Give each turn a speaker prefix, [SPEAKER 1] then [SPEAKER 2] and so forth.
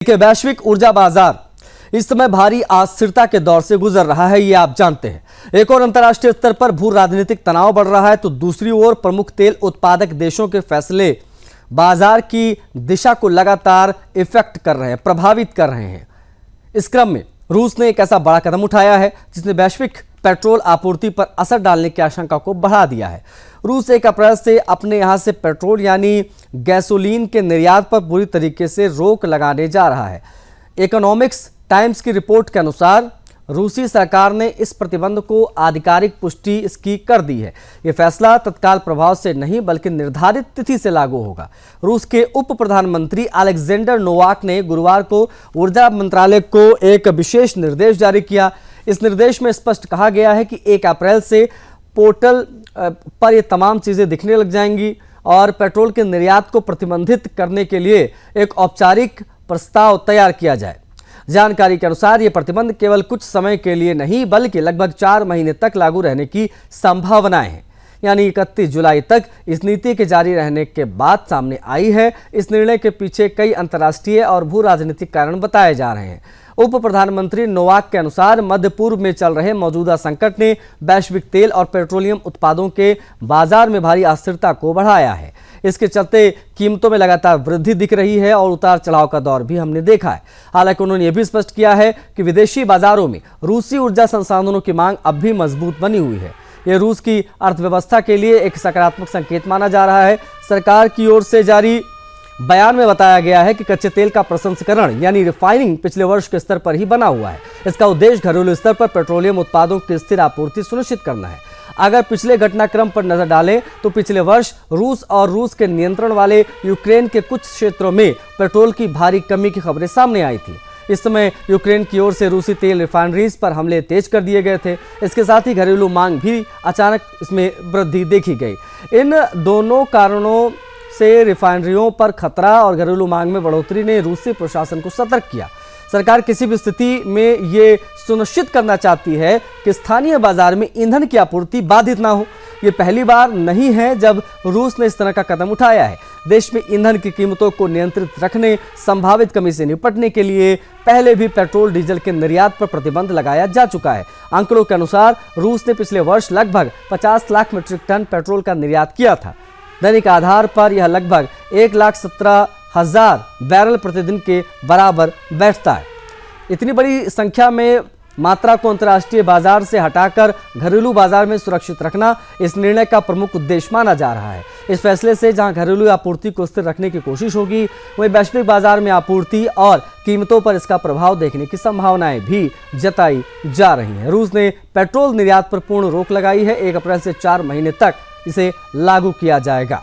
[SPEAKER 1] देखिए, वैश्विक ऊर्जा बाजार इस समय भारी अस्थिरता के दौर से गुजर रहा है, ये आप जानते हैं। एक और अंतर्राष्ट्रीय स्तर पर भू राजनीतिक तनाव बढ़ रहा है, तो दूसरी ओर प्रमुख तेल उत्पादक देशों के फैसले बाजार की दिशा को लगातार इफेक्ट कर रहे हैं, प्रभावित कर रहे हैं। इस क्रम में रूस ने एक ऐसा बड़ा कदम उठाया है जिसने वैश्विक पेट्रोल आपूर्ति पर असर डालने की आशंका को बढ़ा दिया है। रूस 1 अप्रैल से अपने यहां से पेट्रोल यानी गैसोलीन के निर्यात पर पूरी तरीके से रोक लगाने जा रहा है। इकोनॉमिक्स टाइम्स की रिपोर्ट के अनुसार रूसी सरकार ने इस प्रतिबंध को आधिकारिक पुष्टि इसकी कर दी है। यह फैसला तत्काल प्रभाव से नहीं बल्कि निर्धारित तिथि से लागू होगा। रूस के उप प्रधानमंत्री अलेक्जेंडर नोवाक ने गुरुवार को ऊर्जा मंत्रालय को एक विशेष निर्देश जारी किया। इस निर्देश में स्पष्ट कहा गया है कि 1 अप्रैल से पोर्टल पर ये तमाम चीजें दिखने लग जाएंगी और पेट्रोल के निर्यात को प्रतिबंधित करने के लिए एक औपचारिक प्रस्ताव तैयार किया जाए। जानकारी के अनुसार ये प्रतिबंध केवल कुछ समय के लिए नहीं बल्कि लगभग 4 महीने तक लागू रहने की संभावनाएं हैं, यानी 31 जुलाई तक इस नीति के जारी रहने के बाद सामने आई है। इस निर्णय के पीछे कई अंतर्राष्ट्रीय और भू राजनीतिक कारण बताए जा रहे हैं। उप प्रधानमंत्री नोवाक के अनुसार मध्य पूर्व में चल रहे मौजूदा संकट ने वैश्विक तेल और पेट्रोलियम उत्पादों के बाजार में भारी अस्थिरता को बढ़ाया है। इसके चलते कीमतों में लगातार वृद्धि दिख रही है और उतार चढ़ाव का दौर भी हमने देखा है। हालांकि उन्होंने यह भी स्पष्ट किया है कि विदेशी बाजारों में रूसी ऊर्जा संसाधनों की मांग अब भी मजबूत बनी हुई है। यह रूस की अर्थव्यवस्था के लिए एक सकारात्मक संकेत माना जा रहा है। सरकार की ओर से जारी बयान में बताया गया है कि कच्चे तेल का प्रसंस्करण यानी रिफाइनिंग पिछले वर्ष के स्तर पर ही बना हुआ है। इसका उद्देश्य घरेलू स्तर पर पेट्रोलियम उत्पादों की स्थिर आपूर्ति सुनिश्चित करना है। अगर पिछले घटनाक्रम पर नजर डालें तो पिछले वर्ष रूस और रूस के नियंत्रण वाले यूक्रेन के कुछ क्षेत्रों में पेट्रोल की भारी कमी की खबरें सामने आई थी। इस समय यूक्रेन की ओर से रूसी तेल रिफाइनरीज पर हमले तेज कर दिए गए थे। इसके साथ ही घरेलू मांग भी अचानक इसमें वृद्धि देखी गई। इन दोनों कारणों से रिफाइनरियों पर खतरा और घरेलू मांग में बढ़ोतरी ने रूसी प्रशासन को सतर्क किया। सरकार किसी भी स्थिति में ये सुनिश्चित करना चाहती है कि स्थानीय बाजार में ईंधन की आपूर्ति बाधित ना हो। ये पहली बार नहीं है जब रूस ने इस तरह का कदम उठाया है। देश में ईंधन की कीमतों को नियंत्रित रखने, संभावित कमी से निपटने के लिए पहले भी पेट्रोल डीजल के निर्यात पर प्रतिबंध लगाया जा चुका है। आंकड़ों के अनुसार रूस ने पिछले वर्ष लगभग 50 लाख मीट्रिक टन पेट्रोल का निर्यात किया था। दैनिक आधार पर यह लगभग 1,17,000 बैरल प्रतिदिन के बराबर बैठता है। इतनी बड़ी संख्या में मात्रा को अंतर्राष्ट्रीय बाजार से हटाकर घरेलू बाजार में सुरक्षित रखना इस निर्णय का प्रमुख उद्देश्य माना जा रहा है। इस फैसले से जहां घरेलू आपूर्ति को स्थिर रखने की कोशिश होगी, वहीं वैश्विक बाजार में आपूर्ति और कीमतों पर इसका प्रभाव देखने की संभावनाएं भी जताई जा रही हैं। रूस ने पेट्रोल निर्यात पर पूर्ण रोक लगाई है। 1 अप्रैल से 4 महीने तक इसे लागू किया जाएगा।